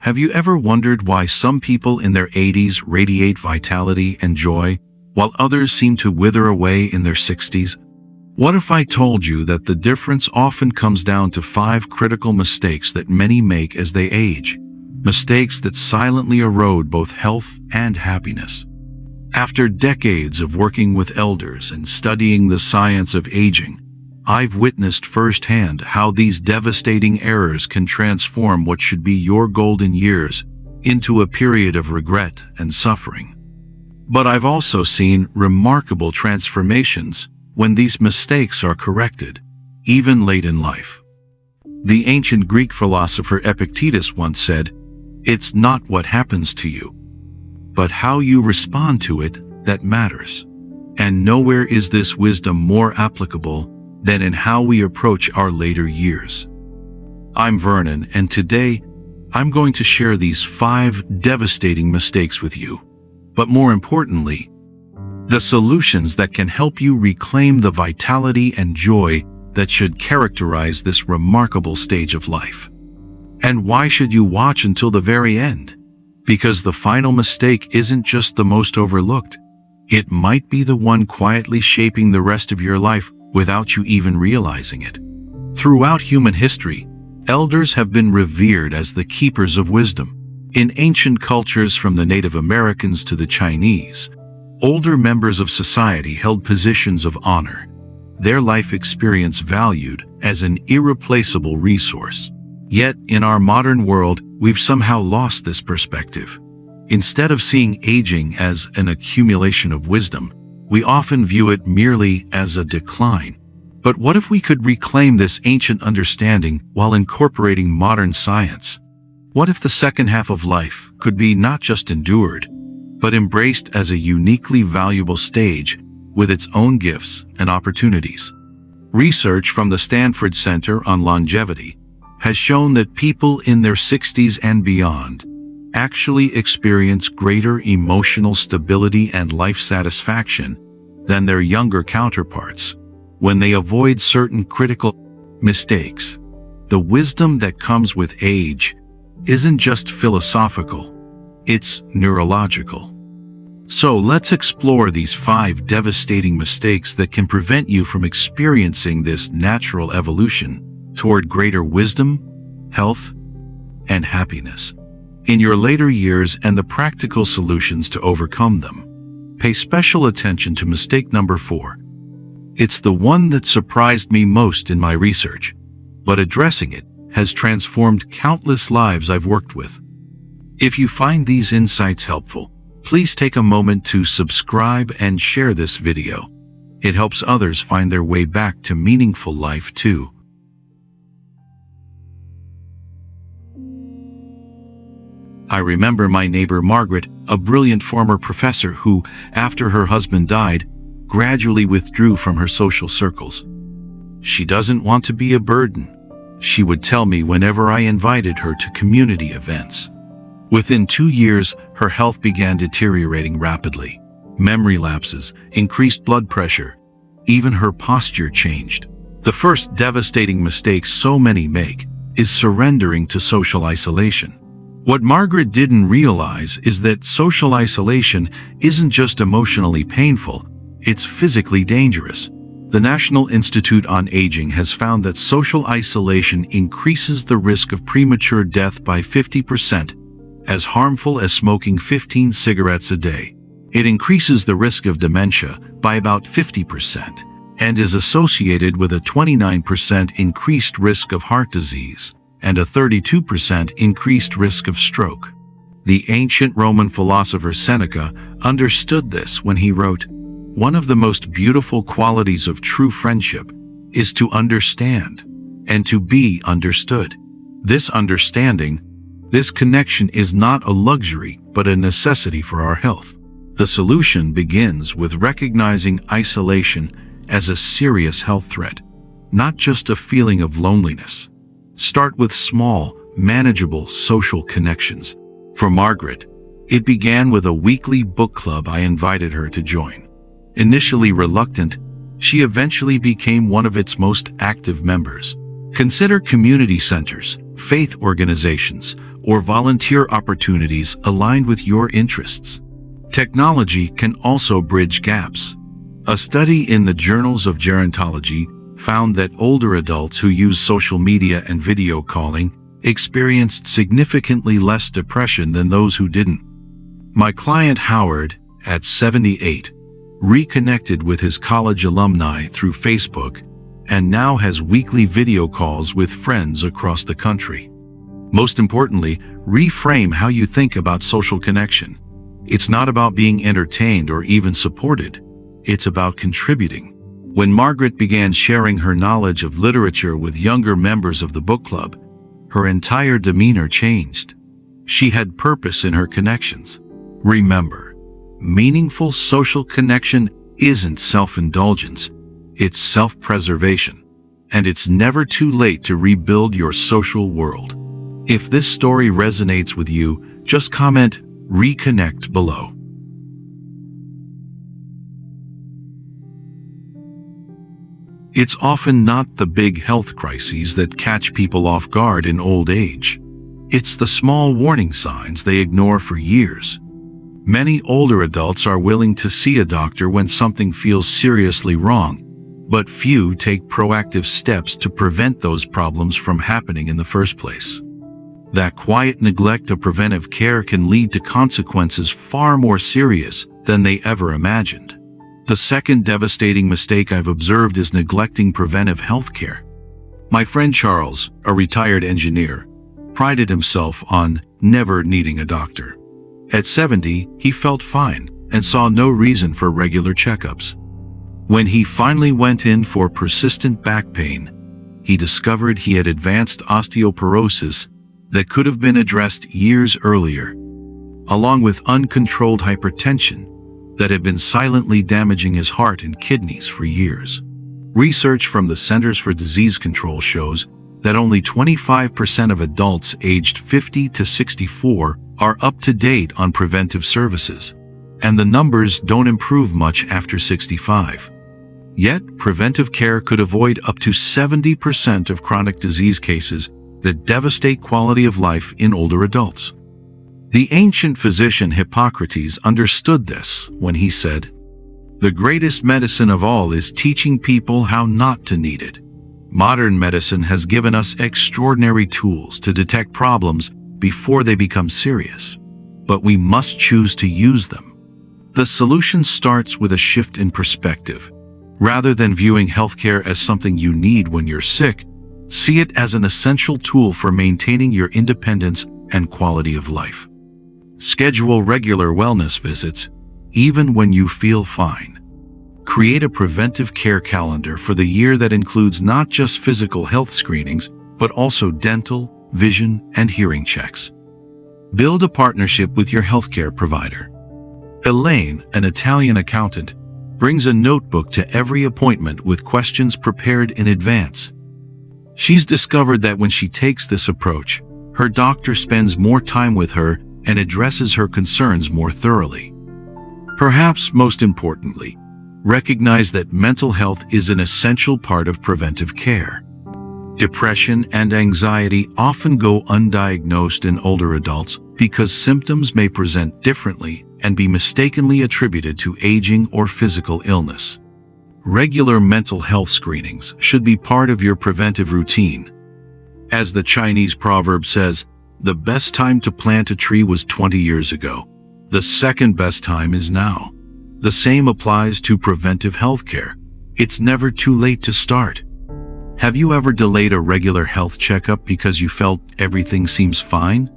Have you ever wondered why some people in their 80s radiate vitality and joy, while others seem to wither away in their 60s? What if I told you that the difference often comes down to 5 critical mistakes that many make as they age? Mistakes that silently erode both health and happiness. After decades of working with elders and studying the science of aging, I've witnessed firsthand how these devastating errors can transform what should be your golden years into a period of regret and suffering. But I've also seen remarkable transformations when these mistakes are corrected, even late in life. The ancient Greek philosopher Epictetus once said, "It's not what happens to you, but how you respond to it that matters." And nowhere is this wisdom more applicable than in how we approach our later years. I'm Vernon, and today I'm going to share these 5 devastating mistakes with you. But more importantly, the solutions that can help you reclaim the vitality and joy that should characterize this remarkable stage of life. And why should you watch until the very end? Because the final mistake isn't just the most overlooked. It might be the one quietly shaping the rest of your life without you even realizing it. Throughout human history, elders have been revered as the keepers of wisdom. In ancient cultures, from the Native Americans to the Chinese, older members of society held positions of honor, their life experience valued as an irreplaceable resource. Yet, in our modern world, we've somehow lost this perspective. Instead of seeing aging as an accumulation of wisdom, we often view it merely as a decline. But what if we could reclaim this ancient understanding while incorporating modern science? What if the second half of life could be not just endured, but embraced as a uniquely valuable stage with its own gifts and opportunities? Research from the Stanford Center on Longevity has shown that people in their 60s and beyond actually experience greater emotional stability and life satisfaction than their younger counterparts when they avoid certain critical mistakes. The wisdom that comes with age isn't just philosophical, it's neurological. So let's explore these 5 devastating mistakes that can prevent you from experiencing this natural evolution toward greater wisdom, health, and happiness in your later years, and the practical solutions to overcome them. Pay special attention to mistake number 4. It's the one that surprised me most in my research, but addressing it has transformed countless lives I've worked with. If you find these insights helpful, please take a moment to subscribe and share this video. It helps others find their way back to meaningful life too. I remember my neighbor Margaret, a brilliant former professor who, after her husband died, gradually withdrew from her social circles. "She doesn't want to be a burden," she would tell me whenever I invited her to community events. Within 2 years, her health began deteriorating rapidly. Memory lapses, increased blood pressure, even her posture changed. The first devastating mistake so many make is surrendering to social isolation. What Margaret didn't realize is that social isolation isn't just emotionally painful, it's physically dangerous. The National Institute on Aging has found that social isolation increases the risk of premature death by 50%, as harmful as smoking 15 cigarettes a day. It increases the risk of dementia by about 50% and is associated with a 29% increased risk of heart disease and a 32% increased risk of stroke. The ancient Roman philosopher Seneca understood this when he wrote, "One of the most beautiful qualities of true friendship is to understand and to be understood." This understanding, this connection is not a luxury but a necessity for our health. The solution begins with recognizing isolation as a serious health threat, not just a feeling of loneliness. Start with small, manageable social connections. For Margaret, it began with a weekly book club I invited her to join. Initially reluctant, she eventually became one of its most active members. Consider community centers, faith organizations, or volunteer opportunities aligned with your interests. Technology can also bridge gaps. A study in the Journals of Gerontology found that older adults who use social media and video calling experienced significantly less depression than those who didn't. My client Howard, at 78, reconnected with his college alumni through Facebook and now has weekly video calls with friends across the country. Most importantly, reframe how you think about social connection. It's not about being entertained or even supported. It's about contributing. When Margaret began sharing her knowledge of literature with younger members of the book club, her entire demeanor changed. She had purpose in her connections. Remember, meaningful social connection isn't self-indulgence, it's self-preservation. And it's never too late to rebuild your social world. If this story resonates with you, just comment "Reconnect" below. It's often not the big health crises that catch people off guard in old age. It's the small warning signs they ignore for years. Many older adults are willing to see a doctor when something feels seriously wrong, but few take proactive steps to prevent those problems from happening in the first place. That quiet neglect of preventive care can lead to consequences far more serious than they ever imagined. The second devastating mistake I've observed is neglecting preventive health care. My friend Charles, a retired engineer, prided himself on never needing a doctor. At 70, he felt fine and saw no reason for regular checkups. When he finally went in for persistent back pain, he discovered he had advanced osteoporosis that could have been addressed years earlier, along with uncontrolled hypertension that had been silently damaging his heart and kidneys for years. Research from the Centers for Disease Control shows that only 25% of adults aged 50 to 64 are up to date on preventive services, and the numbers don't improve much after 65. Yet, preventive care could avoid up to 70% of chronic disease cases that devastate quality of life in older adults. The ancient physician Hippocrates understood this when he said, "The greatest medicine of all is teaching people how not to need it." Modern medicine has given us extraordinary tools to detect problems before they become serious, but we must choose to use them. The solution starts with a shift in perspective. Rather than viewing healthcare as something you need when you're sick, see it as an essential tool for maintaining your independence and quality of life. Schedule regular wellness visits, even when you feel fine. Create a preventive care calendar for the year that includes not just physical health screenings, but also dental, vision, and hearing checks. Build a partnership with your healthcare provider. Elaine, an Italian accountant, brings a notebook to every appointment with questions prepared in advance. She's discovered that when she takes this approach, her doctor spends more time with her and addresses her concerns more thoroughly. Perhaps most importantly, recognize that mental health is an essential part of preventive care. Depression and anxiety often go undiagnosed in older adults because symptoms may present differently and be mistakenly attributed to aging or physical illness. Regular mental health screenings should be part of your preventive routine. As the Chinese proverb says, the best time to plant a tree was 20 years ago. The second best time is now. The same applies to preventive health care. It's never too late to start. Have you ever delayed a regular health checkup because you felt everything seems fine?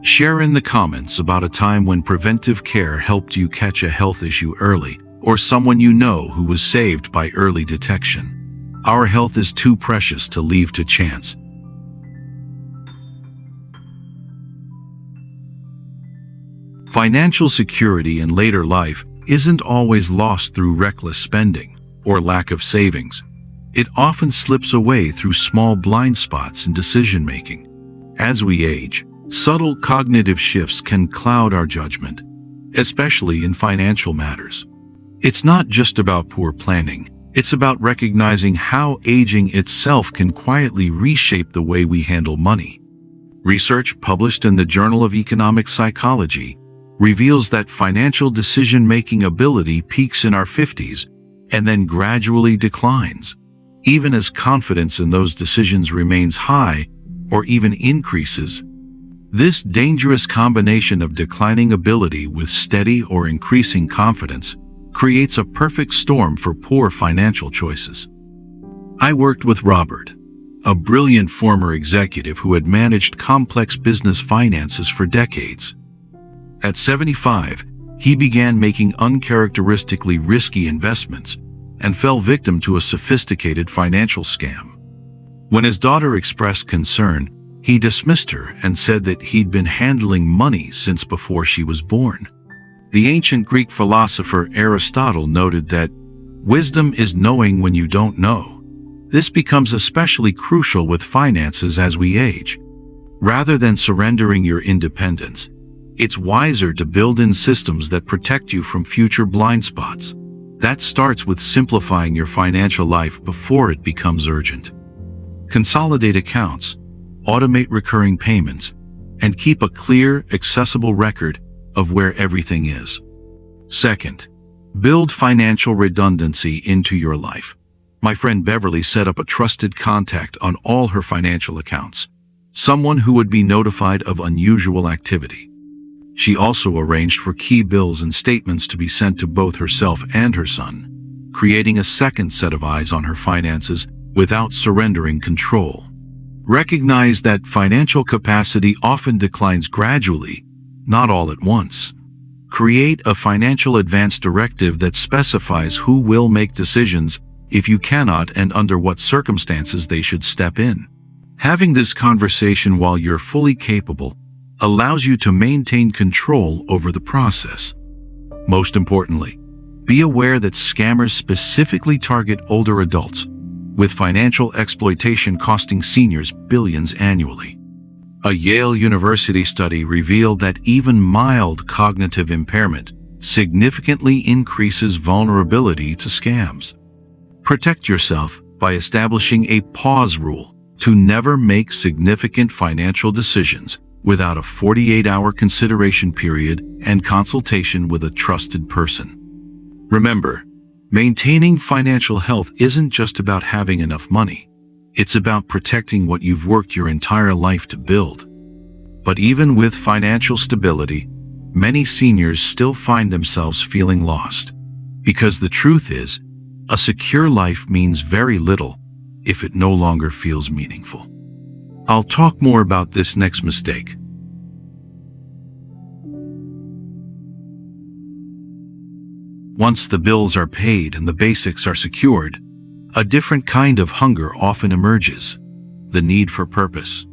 Share in the comments about a time when preventive care helped you catch a health issue early, or someone you know who was saved by early detection. Our health is too precious to leave to chance. Financial security in later life isn't always lost through reckless spending or lack of savings. It often slips away through small blind spots in decision-making. As we age, subtle cognitive shifts can cloud our judgment, especially in financial matters. It's not just about poor planning. It's about recognizing how aging itself can quietly reshape the way we handle money. Research published in the Journal of Economic Psychology reveals that financial decision-making ability peaks in our 50s and then gradually declines, even as confidence in those decisions remains high or even increases. This dangerous combination of declining ability with steady or increasing confidence creates a perfect storm for poor financial choices. I worked with Robert, a brilliant former executive who had managed complex business finances for decades. At 75, he began making uncharacteristically risky investments and fell victim to a sophisticated financial scam. When his daughter expressed concern, he dismissed her and said that he'd been handling money since before she was born. The ancient Greek philosopher Aristotle noted that wisdom is knowing when you don't know. This becomes especially crucial with finances as we age. Rather than surrendering your independence, it's wiser to build in systems that protect you from future blind spots. That starts with simplifying your financial life before it becomes urgent. Consolidate accounts, automate recurring payments, and keep a clear, accessible record of where everything is. Second, build financial redundancy into your life. My friend Beverly set up a trusted contact on all her financial accounts, someone who would be notified of unusual activity. She also arranged for key bills and statements to be sent to both herself and her son, creating a second set of eyes on her finances without surrendering control. Recognize that financial capacity often declines gradually, not all at once. Create a financial advance directive that specifies who will make decisions if you cannot and under what circumstances they should step in. Having this conversation while you're fully capable allows you to maintain control over the process. Most importantly, be aware that scammers specifically target older adults, with financial exploitation costing seniors billions annually. A Yale University study revealed that even mild cognitive impairment significantly increases vulnerability to scams. Protect yourself by establishing a pause rule to never make significant financial decisions without a 48-hour consideration period and consultation with a trusted person. Remember, maintaining financial health isn't just about having enough money. It's about protecting what you've worked your entire life to build. But even with financial stability, many seniors still find themselves feeling lost. Because the truth is, a secure life means very little if it no longer feels meaningful. I'll talk more about this next mistake. Once the bills are paid and the basics are secured, a different kind of hunger often emerges: the need for purpose.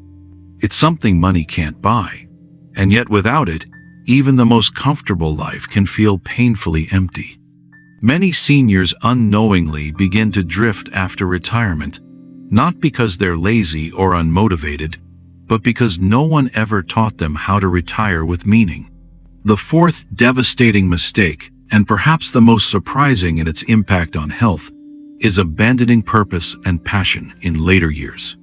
It's something money can't buy, and yet without it, even the most comfortable life can feel painfully empty. Many seniors unknowingly begin to drift after retirement, not because they're lazy or unmotivated, but because no one ever taught them how to retire with meaning. The fourth devastating mistake, and perhaps the most surprising in its impact on health, is abandoning purpose and passion in later years.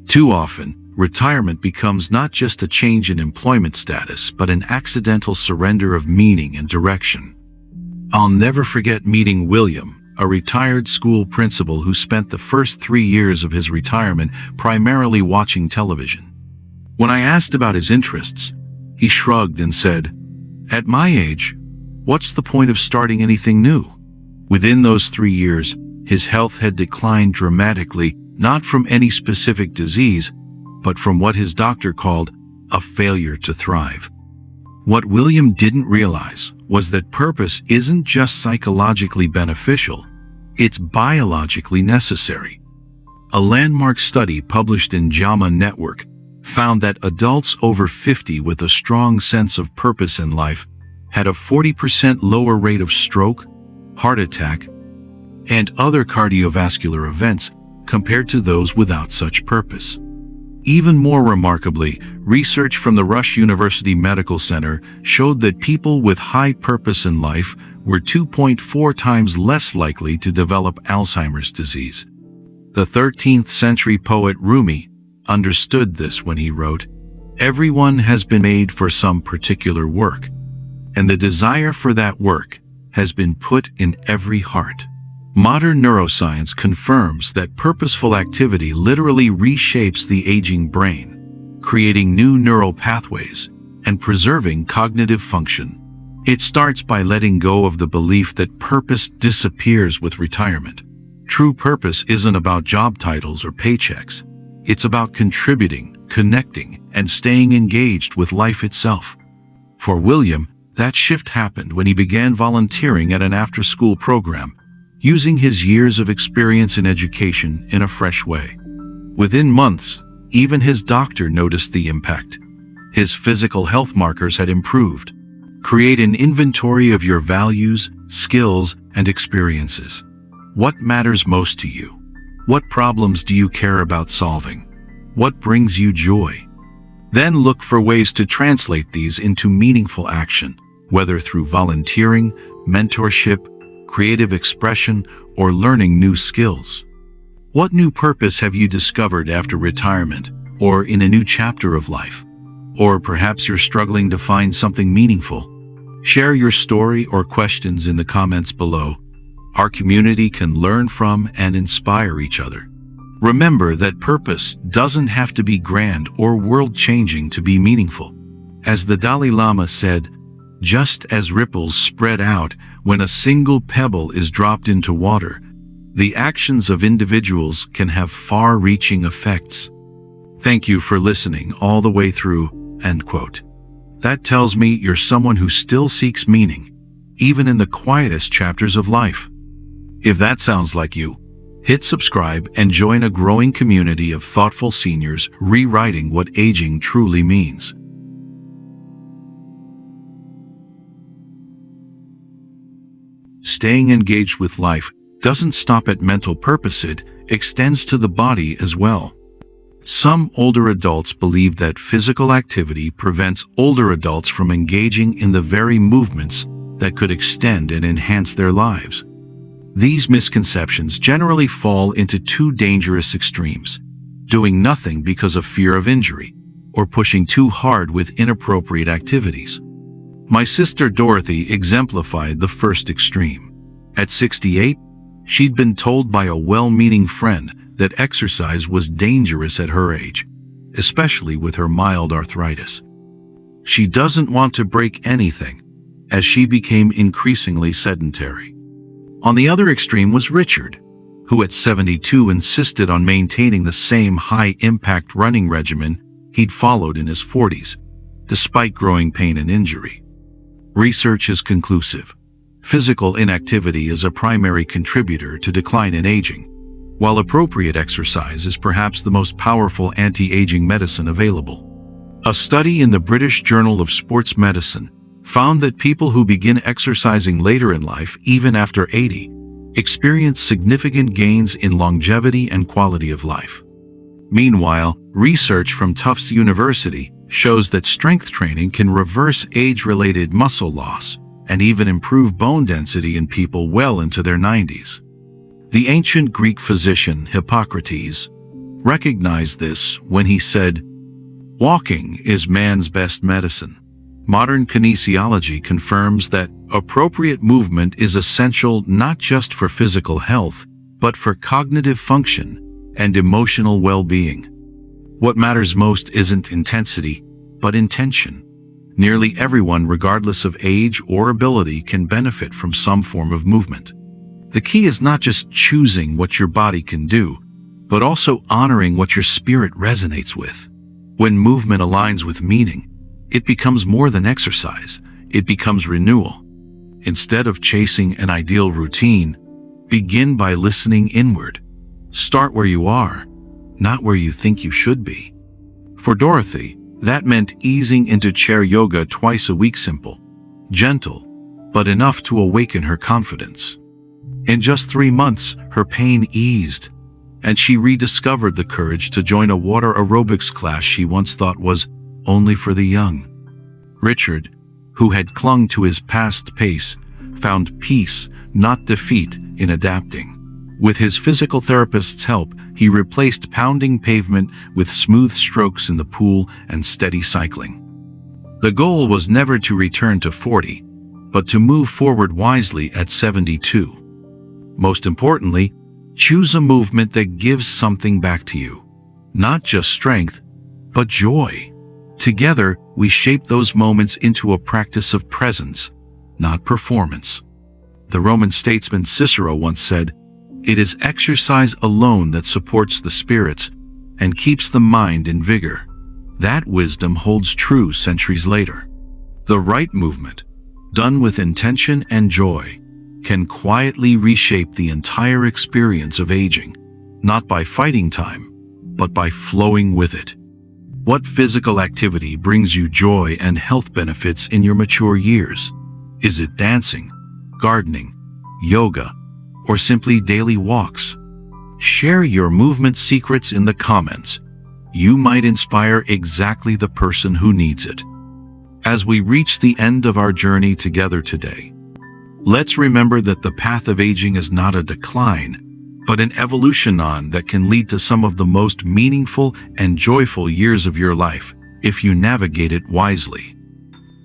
Too often, retirement becomes not just a change in employment status, but an accidental surrender of meaning and direction. I'll never forget meeting William, a retired school principal who spent the first 3 years of his retirement primarily watching television. When I asked about his interests, he shrugged and said, "At my age, what's the point of starting anything new?" Within those 3 years, his health had declined dramatically, not from any specific disease, but from what his doctor called a failure to thrive. What William didn't realize was that purpose isn't just psychologically beneficial, it's biologically necessary. A landmark study published in JAMA Network found that adults over 50 with a strong sense of purpose in life had a 40% lower rate of stroke, heart attack, and other cardiovascular events compared to those without such purpose. Even more remarkably, research from the Rush University Medical Center showed that people with high purpose in life were 2.4 times less likely to develop Alzheimer's disease. The 13th century poet Rumi understood this when he wrote, Everyone has been made for some particular work, and the desire for that work has been put in every heart. Modern neuroscience confirms that purposeful activity literally reshapes the aging brain, creating new neural pathways and preserving cognitive function. It starts by letting go of the belief that purpose disappears with retirement. True purpose isn't about job titles or paychecks. It's about contributing, connecting, and staying engaged with life itself. For William, that shift happened when he began volunteering at an after-school program, using his years of experience in education in a fresh way. Within months, even his doctor noticed the impact. His physical health markers had improved. Create an inventory of your values, skills, and experiences. What matters most to you? What problems do you care about solving? What brings you joy? Then look for ways to translate these into meaningful action, whether through volunteering, mentorship, creative expression, or learning new skills. What new purpose have you discovered after retirement, or in a new chapter of life? Or perhaps you're struggling to find something meaningful. Share your story or questions in the comments below. Our community can learn from and inspire each other. Remember that purpose doesn't have to be grand or world-changing to be meaningful. As the Dalai Lama said, just as ripples spread out when a single pebble is dropped into water, the actions of individuals can have far-reaching effects. Thank you for listening all the way through, end quote. That tells me you're someone who still seeks meaning, even in the quietest chapters of life. If that sounds like you, hit subscribe and join a growing community of thoughtful seniors rewriting what aging truly means. Staying engaged with life doesn't stop at mental purpose, it extends to the body as well. Some older adults believe that physical activity prevents older adults from engaging in the very movements that could extend and enhance their lives. These misconceptions generally fall into two dangerous extremes: doing nothing because of fear of injury, or pushing too hard with inappropriate activities. My sister Dorothy exemplified the first extreme. At 68, she'd been told by a well-meaning friend that exercise was dangerous at her age, especially with her mild arthritis. She doesn't want to break anything, as she became increasingly sedentary. On the other extreme was Richard, who at 72 insisted on maintaining the same high-impact running regimen he'd followed in his 40s, despite growing pain and injury. Research is conclusive. Physical inactivity is a primary contributor to decline in aging, while appropriate exercise is perhaps the most powerful anti-aging medicine available. A study in the British Journal of Sports Medicine found that people who begin exercising later in life, even after 80, experience significant gains in longevity and quality of life. Meanwhile, research from Tufts University shows that strength training can reverse age-related muscle loss and even improve bone density in people well into their 90s. The ancient Greek physician Hippocrates recognized this when he said, "Walking is man's best medicine." Modern kinesiology confirms that appropriate movement is essential not just for physical health, but for cognitive function and emotional well-being. What matters most isn't intensity, but intention. Nearly everyone, regardless of age or ability, can benefit from some form of movement. The key is not just choosing what your body can do, but also honoring what your spirit resonates with. When movement aligns with meaning, it becomes more than exercise, it becomes renewal. Instead of chasing an ideal routine, begin by listening inward. Start where you are, not where you think you should be. For Dorothy, that meant easing into chair yoga twice a week, simple, gentle, but enough to awaken her confidence. In just 3 months, her pain eased, and she rediscovered the courage to join a water aerobics class she once thought was only for the young. Richard, who had clung to his past pace, found peace, not defeat, in adapting. With his physical therapist's help, He replaced pounding pavement with smooth strokes in the pool and steady cycling. The goal was never to return to 40, but to move forward wisely at 72. Most importantly, choose a movement that gives something back to you. Not just strength, but joy. Together, we shape those moments into a practice of presence, not performance. The Roman statesman Cicero once said, "It is exercise alone that supports the spirits and keeps the mind in vigor." That wisdom holds true centuries later. The right movement, done with intention and joy, can quietly reshape the entire experience of aging, not by fighting time, but by flowing with it. What physical activity brings you joy and health benefits in your mature years? Is it dancing, gardening, yoga, or simply daily walks? Share your movement secrets in the comments. You might inspire exactly the person who needs it. As we reach the end of our journey together today, let's remember that the path of aging is not a decline, but an evolution on that can lead to some of the most meaningful and joyful years of your life, if you navigate it wisely.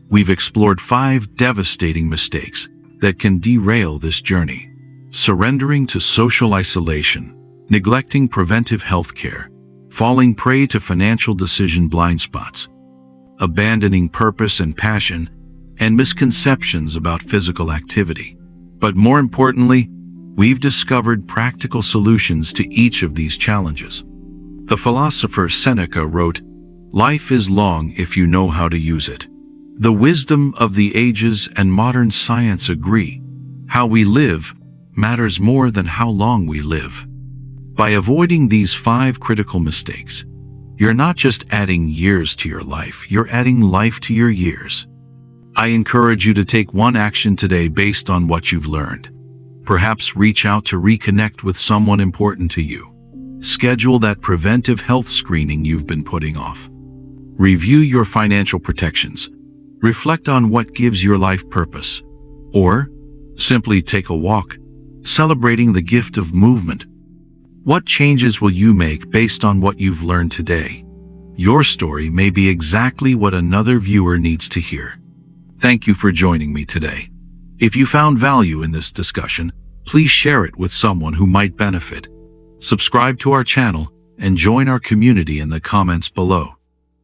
We've explored 5 devastating mistakes that can derail this journey. Surrendering to social isolation, neglecting preventive health care, falling prey to financial decision blind spots, abandoning purpose and passion, and misconceptions about physical activity. But more importantly, we've discovered practical solutions to each of these challenges. The philosopher Seneca wrote, "Life is long if you know how to use it." The wisdom of the ages and modern science agree. How we live matters more than how long we live. By avoiding these 5 critical mistakes, you're not just adding years to your life, you're adding life to your years. I encourage you to take one action today based on what you've learned. Perhaps reach out to reconnect with someone important to you. Schedule that preventive health screening you've been putting off. Review your financial protections. Reflect on what gives your life purpose. Or simply take a walk, celebrating the gift of movement. What changes will you make based on what you've learned today? Your story may be exactly what another viewer needs to hear. Thank you for joining me today. If you found value in this discussion, please share it with someone who might benefit. Subscribe to our channel and join our community in the comments below.